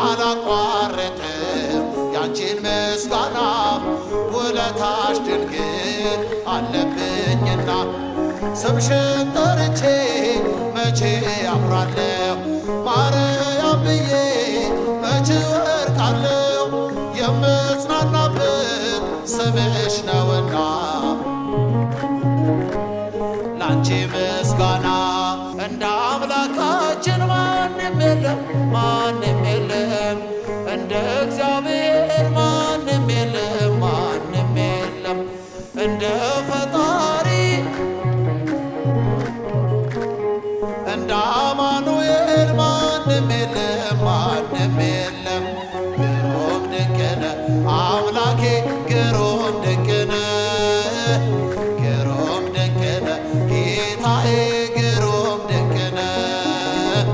አላቋርጥም ያንቺን ምስጋና ውለታሽ ድንግል አለብኝና ስምሽን ጠርቼ መቼ አፍራለሁ ማርያም ብዬ መቼ ወድቃለሁ የምጽናናበት ስምሽ ነውና ላንቺ ምስጋና እንደ አምላካችን ማንም የለም ማንም የለም እንደ እግዚአብሔር ማንም የለም ማንም የለም እንደ ፈጣሪ እንደ አማኑኤል ማንም የለም ማንም የለም ግሩም ድንቅ ነህ አምላኬ ግሩም ድንቅ ነህ ግሩም ድንቅ ነህ ጌታዬ ግሩም ድንቅ ነህ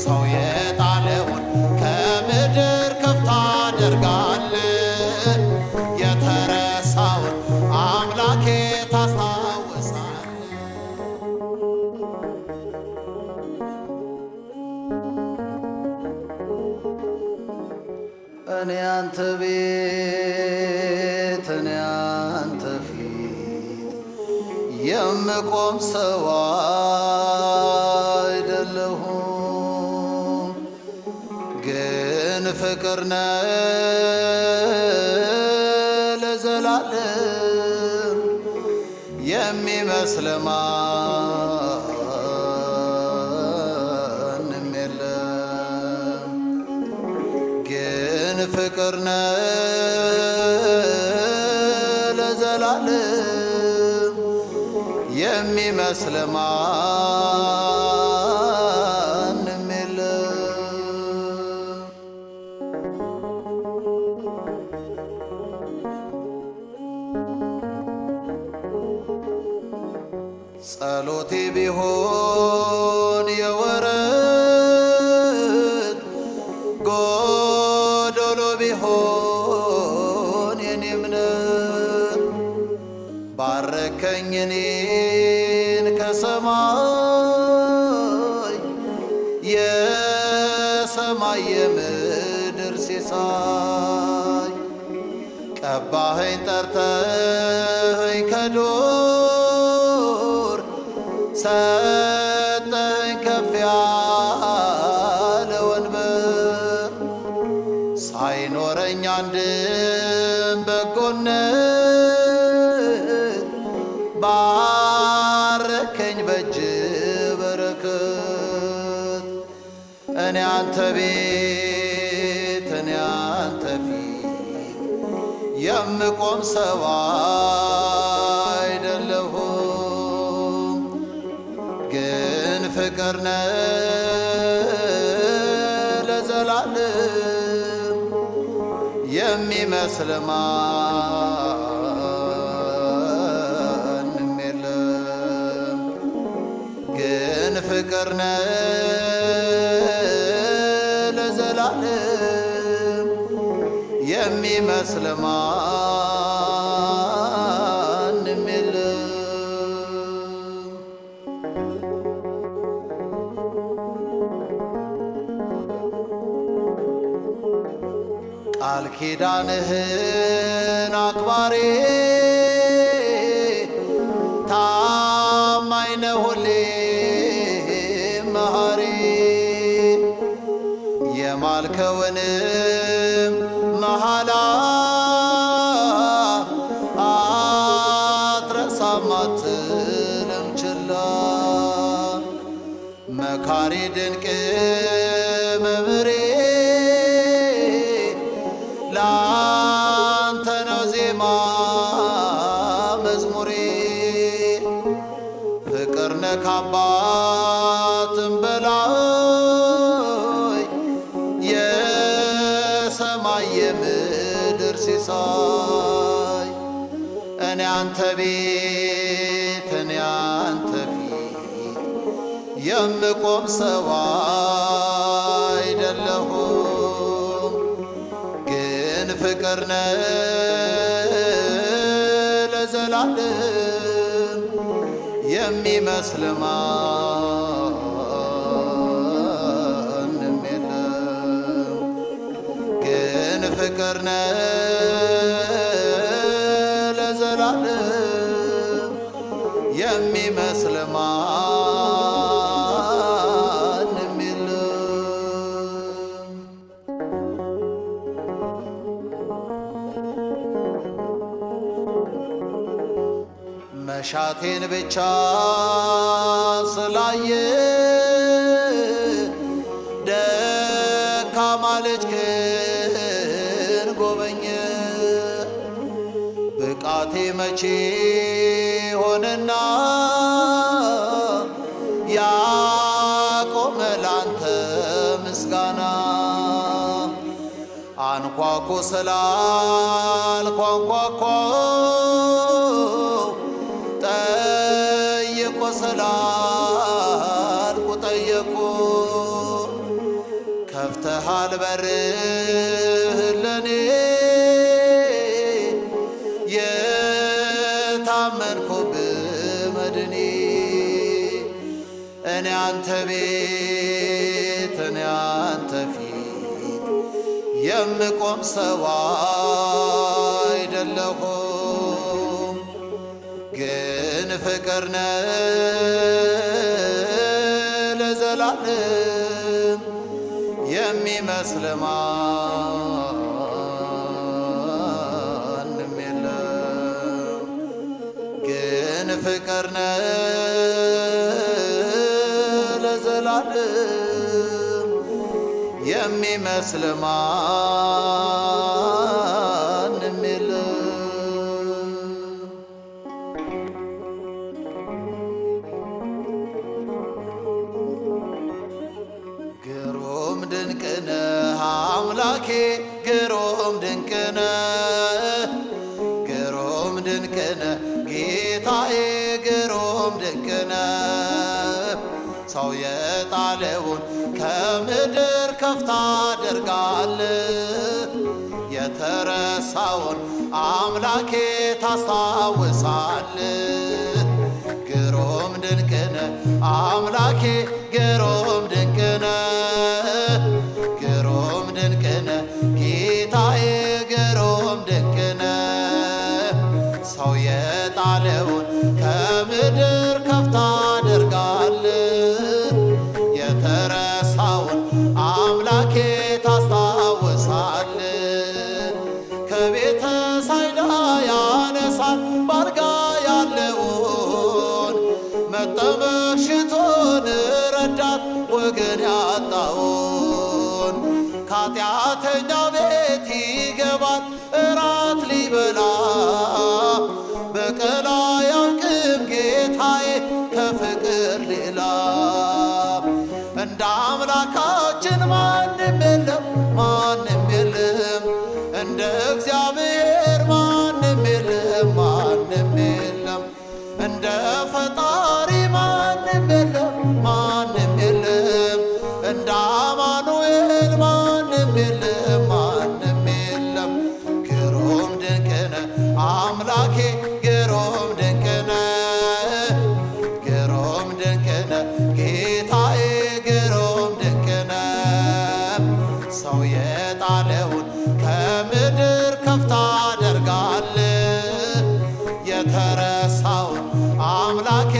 ሰው የጣለውን ከምድር ከፍ ታደርጋለህ የተረሳውን አምላኬ ታስታውሳለህ እኔ አንተ ቤት እኔ አንተ ፊት የምቆም ሰው አይደለሁም ግን ፍቅር ነህ ለዘላለም የሚመስል ማንም የለም ግን ፍቅር ነህ ለዘላለም የሚመስል ማንም የለም ጸሎቴ ቢሆን የወረት ጎዶሎ ቢሆን የኔ እምነት ባረከኝ እኔን ከሰማይ የሰማይ የምድር ሲሳይ ቀባኸኝ ጠርተኸኝ ከዱር ሰጠኝ ከፍ ያለ ወንበር ሳይኖረኝ አንድም በጎነት ባረከኝ በእጅ በረከት እኔ አንተ ቤት እኔ አንተ ፊት የምቆም ሰው አይደለሁም ግን ፍቅር ነህ ለዘላለም የሚመስል ማንም የለም ግን ፍቅር ነህ ለዘላለም የሚመስል ማንም የለም ቃል ኪዳንህን አክባሪ ታማኝ ነህ ሁሌም መሐሪ የማልከውንም መሐላ አትረሳም አትልም ችላ መካሪ ድንቅ መምህሬ ላንተ ነው ዜማ መዝሙሬ ፍቅር ነህ ከአባትም በላይ የሰማይ የምድር ሲሳይ እኔ አንተ ቤት እኔ አንተ ፊት የምቆም ሰው አይደለሁም ግን ፍቅር ነህ ለዘላለም የሚመስል ማንም የለም ፍቅር ነህ ለዘላለም የሚመስል ማንም የለም። መሻቴን ብቻ ስላየ ደካማ ልጅህን ጎበኘ። ብቃቴ መቼ ሆነና ያቆመ ላንተ ምስጋና። አንኳኩ ስላልኩ አንኳኳው፣ ጠይቁ ስላልኩ ጠየቁ። ከፍተሃል በርህን ለኔ የታመንኩብህ መድኔ። እኔ አንተ ቤት እኔ አንተ ፊት የምቆም ሰው አይደለሁም፣ ግን ፍቅር ነህ ለዘላለም የሚመስል ማንም የለም። ግን ፍቅር ነህ ለዘላለም የሚመስል ማንም የለም። ግሩም ድንቅ ነህ አምላኬ፣ ግሩም ድንቅ ነህ፣ ግሩም ድንቅ ነህ ጌታዬ፣ ግሩም ድንቅ ነህ። ሰው የጣለውን ከምድር ከፍ ታደርጋለህ፣ የተረሳውን አምላኬ ታስታውሳለህ። ግሩም ድንቅ ነህ አምላኬ፣ ግሩም ድንቅ ነህ፣ ግሩም ድንቅ ነህ ጌታዬ፣ ግሩም ድንቅ ነህ። ሰው የጣለውን ከምድር ከፍ ታደርጋለህ፣ የተረሳውን አምላኬ ታስታውሳለህ። ከቤተ ሳይዳ ያነሳል ባልጋ ያለውን መጠመቅ ሽቶን ረዳት ወገን ያጣውን። ከኃጢአተኛው ቤት ይገባል እራት ሊበላ፣ በቀል አያውቅም ጌታዬ ከፍቅር ሌላ። እንደ አምላካችን ማንም የለም ማንም የለም፣ እንደ እግዚአብሔር ማንም የለም ማንም የለም፣ እንደ ፈጣሪ ማንም የለም ማንም የለም፣ እንደ አማኑኤል ማንም የለም ማንም የለም። ግሩም ድንቅ ነህ አምላኬ፣ ግሩም ድንቅ ነህ፣ ግሩም ድንቅ ነህ ጌታዬ፣ ግሩም ድንቅ ነህ። ሰው የጣለውን ከምድር ከፍ ታደርጋለህ፣ የተረሳውን አምላኬ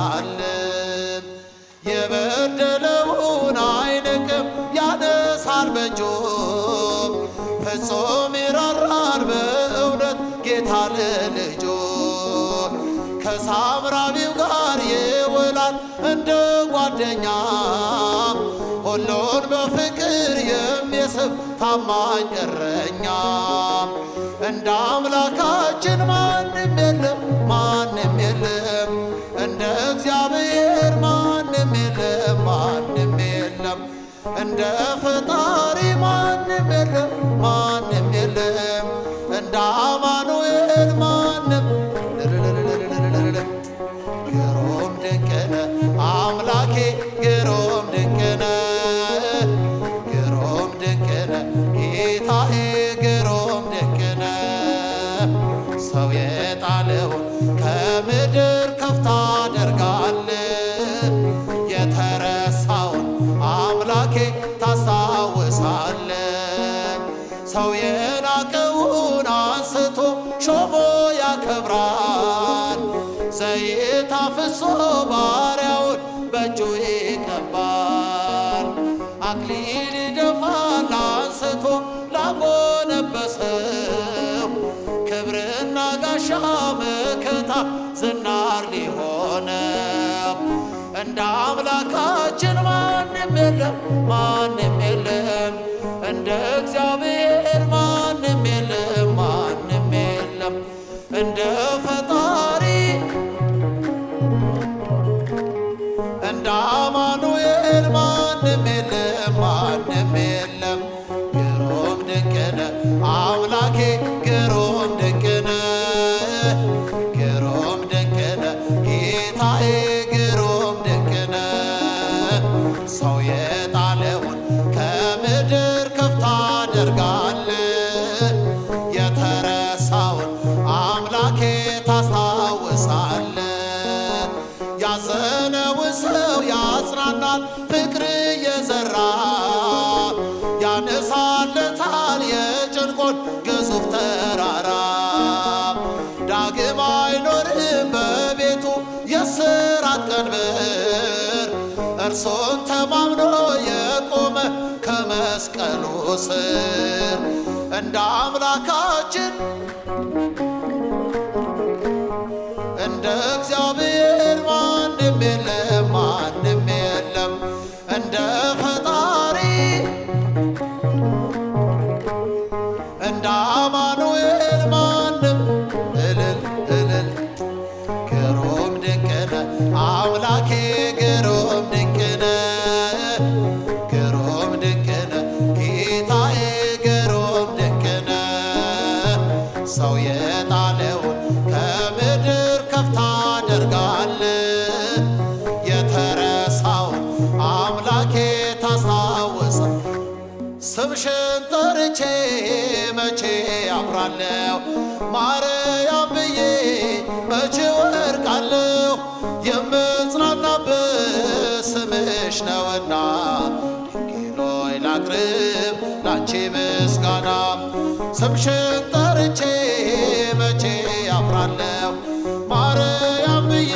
ታስታውሳለህ። የበደለውን አይንቅም ያነሳል በእጁ፣ ፍጹም ይራራል በእውነት ጌታ ለልጁ። ከሳምራዊው ጋር ይውላል እንደ ጓደኛ፣ ሁሉን በፍቅር የሚስብ ታማኝ እረኛ። እንደ አምላካችን ማንም የለም ማንም የለም፣ እንደ እግዚአብሔር ማንም የለም ማንም የለም፣ እንደ ፈጣሪ ማንም የለም ማንም የለም፣ እንደ አማኑኤል ማንም። ግሩም ድንቅ ነህ አምላኬ፣ ግሩም ድንቅ ነህ፣ ግሩም ድንቅ ነህ ጌታዬ፣ ግሩም ድንቅ ነህ። ሰው የጣለውን ከምድር ከፍ ታደርጋለህ፣ የተረሳውን አምላኬ ታስታውሳለህ። ሰው የናቀውን አንስቶ ሾሞ ያከብራል። ዘይት አፍሶ ባሪያውን በእጁ ይቀባል። አክሊል ይደፋል አንስቶ ላጎነበሰው ክብርና ጋሻ መከታ ዝናር ሊሆነው እንደ አምላካችን ማንም የለም ማንም የለም እንደ እግዚአብሔር ማንም የለም ማንም የለም እንደ ፈጣሪ እንደ አማኑኤል ማንም የለም ማንም የለም። ግሩም ድንቅ ነህ አምላኬ ግሩም ድንቅ ነህ ግሩም ድንቅ ነህ ጌታዬ ግሩም ድንቅ ነህ። ሰው የጣለውን ከምድር ከፍ ታደርጋለህ። የተረሳውን አምላኬ ታስታውሳለህ። ያዘነውን ሰው ያጽናናል ፍቅር እየዘራ ያነሳለታል የጭንቆን ግዙፍ ተራራ። ዳግም አይኖርም በቤቱ የስራት ቀንበር እርሱን ተማምኖ የቆመ ከመስቀሉ ስር እንደ አምላካችን እንደ እግዚአብሔር ማንም የለም ማንም የለም እንደ ፈጣሪ እንደ አማኑኤል ማንም እልል እልል። ግሩም ድንቅ ነህ አምላኬ ግሩም ድንቅ ነህ ግሩም ድንቅ ነህ ጌታዬ ግሩም ድንቅ ነህ። ሰው የጣለውን ከምድር ከፍ ታደርጋለህ። የተረሳውን አምላኬ ታስታውሳለህ። ስምሽን ጠርቼ መቼ አፍራለሁ ማርያም ብዬ መቼ ወድቃለሁ። የምጽናናበት ስምሽ ነውና ድንግል ሆይ ላቅርብ ላንቺ ምስጋና። ስምሽን ጠርቼ መቼ አፍራለሁ ማርያም ብዬ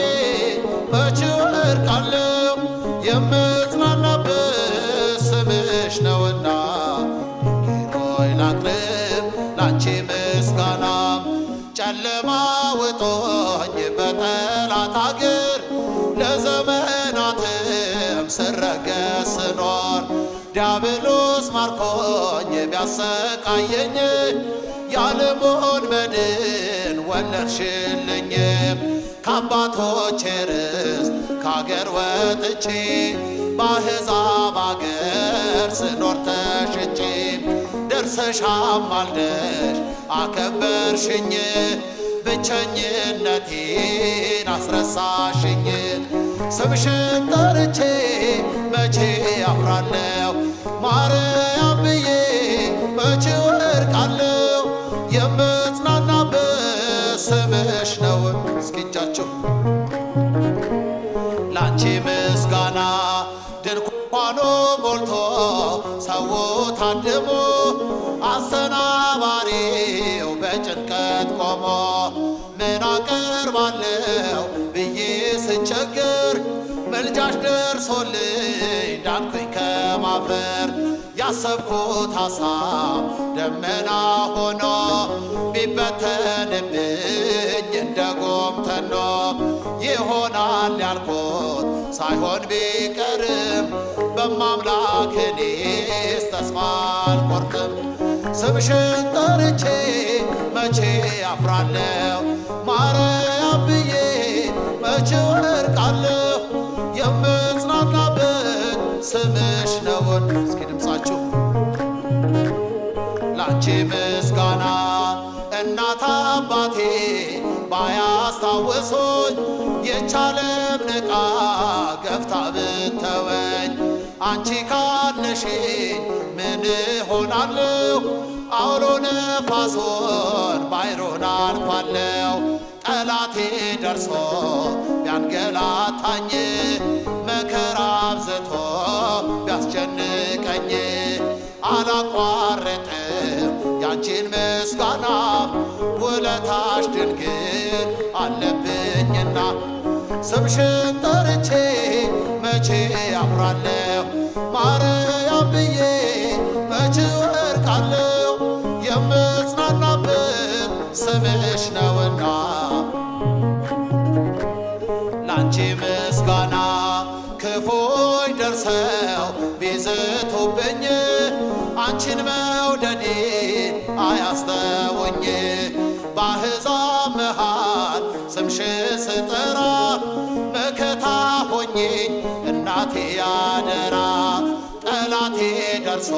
መቼ ወድቃለሁ። የምጽናናበት ስምሽ ነውና ድንግል ሆይ ላቅርብ ላንቺ ምስጋና። ጨለማ ውጦኝ በጠላት አገር ለዘመናትም ስረገጥ ስኖር ዲያብሎስ ማርኮኝ ቢያሰቃየኝ የዓለሙን መድን ወለድሽልኝ። ከአባቶቼ ርስት ከአገር ወጥቼ በአሕዛብ አገር ስኖር ተሽጬ ደርሰሽ አማልደሽ አከበርሽኝ። ብቸኝነቴን አስረሳሽኝ። ስምሽን ጠርቼ መቼ አፍራለሁ ማርያም ብዬ መቼ ወድቃለሁ። የምጽናናበት ስምሽ ነው። እስኪ እጃችሁ ላንቺ ምስጋና። ድንኳኑ ሞልቶ ሰው ታድሞ አሰናባሪው በጭንቀት ቆሞ ምን አቀርባለሁ ብዬ ስቸግር ምልጃሽ ደርሶልኝ ዳንኩኝ ከማፈር። ያሰብኩት ሐሳብ ደመና ሆኖ ቢበተንብኝ እንደ ጉም ተኖ ይሆናል ያልኩት ሳይሆን ቢቀርም በማምላክ እኔስ ተስፋ አልቆርጥም። ስምሽን ጠርቼ መቼ አፍራለሁ ማርያም ብዬ መቼ ወድቃለሁ። የምጽናናበት ስምሽ ነውን። እስኪ ድምፃችሁ ላንቺ ምስጋና። እናት አባቴ ባያስታውሱኝ የቻለም ንቃ ገፍታ ብተወኝ አንቺ ካለሽኝ ምን ሆናለሁ? አውሎ ነፋሶን ባይሮን አልፋለሁ። ጠላቴ ደርሶ ቢያንገላታኝ መከራ አብዝቶ ቢያስጨንቀኝ አላቋርጥም ያንቺን ምስጋና ውለታሽ ድንግል አለብኝና ስምሽን ጠርቼ መቼ አፍራለሁ ማርያም ብዬ መቼ ወርቃለሁ የምጽናናበት ስምሽ ነውና ላንቺ ምስጋና ክፉይ ደርሰው ቢዝቱብኝ አንቺን መውደዴን አያስተውኝ በአሕዛብ መሃል ስምሽን ስጠራ መከታ ሆኜኝ እናቴ ያደራ ጠላቴ ደርሶ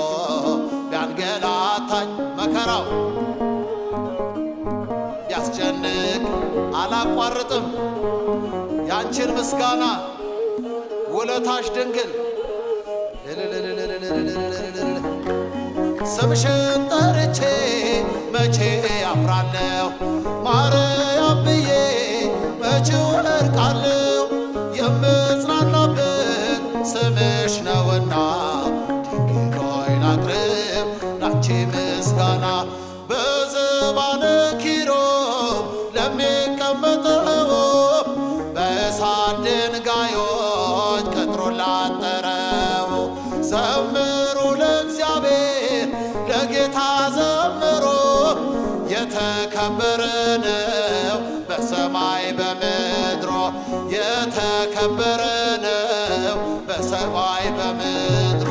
ቢያንገላታኝ መከራው ቢያስጨንቅ አላቋርጥም ያንቺን ምስጋና ውለታሽ ድንግል ስምሽን ጠርቼ መቼ አፍራለሁ ማርያም ብዬ መቼ ወርቃለሁ የምጽናናበት ስምሽ ነውና ድንግል ሆይ ላቅርብ ላንቺ ምስጋና በዝባነ ኪሩብ ለሚቀመጠው በእሳት ድንጋዮች ቅጥሩ ላጠረው ዘምሩ ለእግዚአብሔር ለጌታ ዘምሩ የተከበረ ነው በሰማይ በምድሮ የተከበረ ነው በሰማይ በምድሮ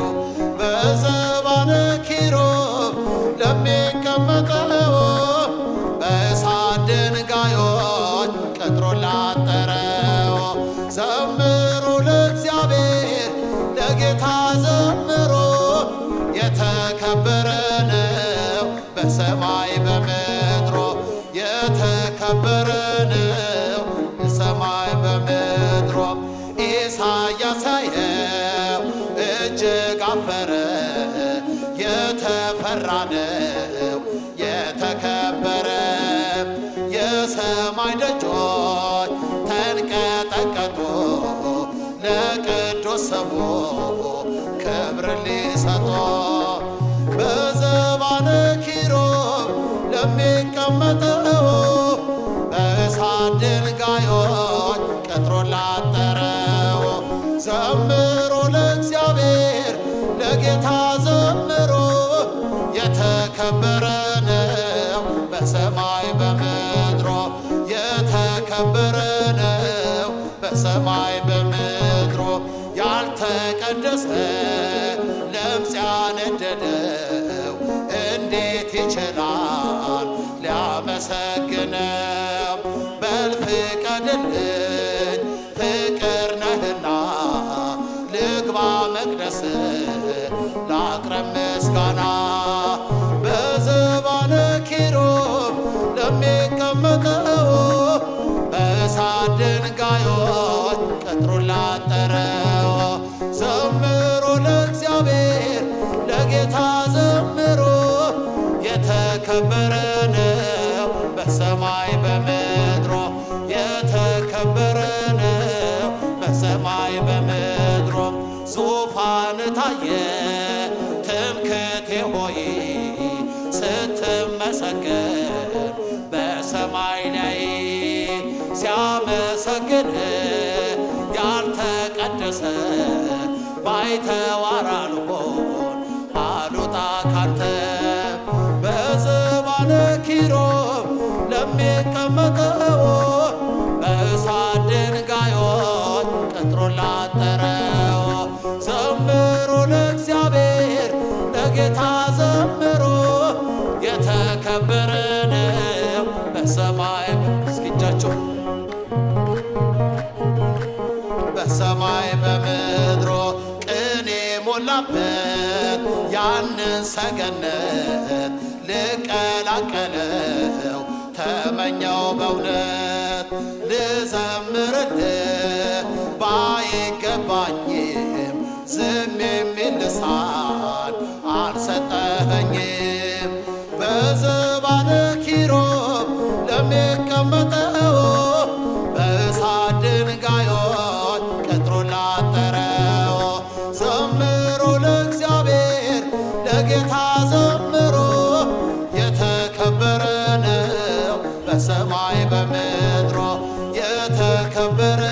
በዘባነ ኪሩብ ለሚቀመጠው በእሳት ድንጋዮች ቅጥሩ ላጠረው ዘምሩ ለእግዚአብሔር ለጌታ ዘምሩ የተከበረ ነው በሰማይ በምድሮ የተከበረ ነው በሰማይ በምድሮ ኢሳያስ ያየው እጅግ አፈረ የተፈራ ነው የተከበረ የሰማይ ደጆች ተንቀጠቀጡ ለቅዱስ ስሙ ክብር ሊሰጡ በዘባነ ኪሩብ ለሚቀመጠው በእሳት ድንጋዮች ቅጥሩ ላጠረው ዘምሩ ለእግዚአብሔር ለጌታ ዘምሩ የተከበረ ነው በሰማይ በምድሮ የተከበረ ነው በሰማይ በምድሮ ያልተቀደሰ ለምጽ ያነደደው እንዴት ይችላል ሊያመሰግነው በል ፍቀድልኝ ፍቅር ነህና ልግባ መቅደስ ላቅርብ ምስጋና በዘባነ ኪሩብ ለሚቀመጠው በእሳት ድንጋዮች ቅጥሩን ላጠረው ዘምሩ ለእግዚአብሔር ለጌታ ዘምሩ የተከበረ ነው በሰማይ በምድሮ የተከበረ ነው በሰማይ በምድሮ ዙፋን ታየ ትምክህቴ ሆይ ስትመሰገን በሰማይ ላይ ሲያመሰግን ያልተቀደሰ ባይተዋር አልሆን አልወጣ ካንተ በዘባነ ኪሩብ ለሚቀመጠው በእሳት ድንጋዮች ቅጥሩን ላጠረው ዘምሩ ለእግዚአብሔር ለጌታ ዘምሩ የተከበረ ነው በሰማይ እስኪጃችሁ በሰማይ በምድሮ ቅኔ ሞላበት ያንን ሰገነት ልቀላቀለው ተመኘው በእውነት ልዘምርልህ ባይገባኝም ዝም የሚል ልሳን አልሰጠኸኝም በዘባነ ኪሩብ ለሚቀመጠው በእሳት ድንጋዮች ቅጥሩን ላጠረው ዘምሩ ለእግዚአብሔር ለጌታ ዘምሩ በምድሮ የተከበረ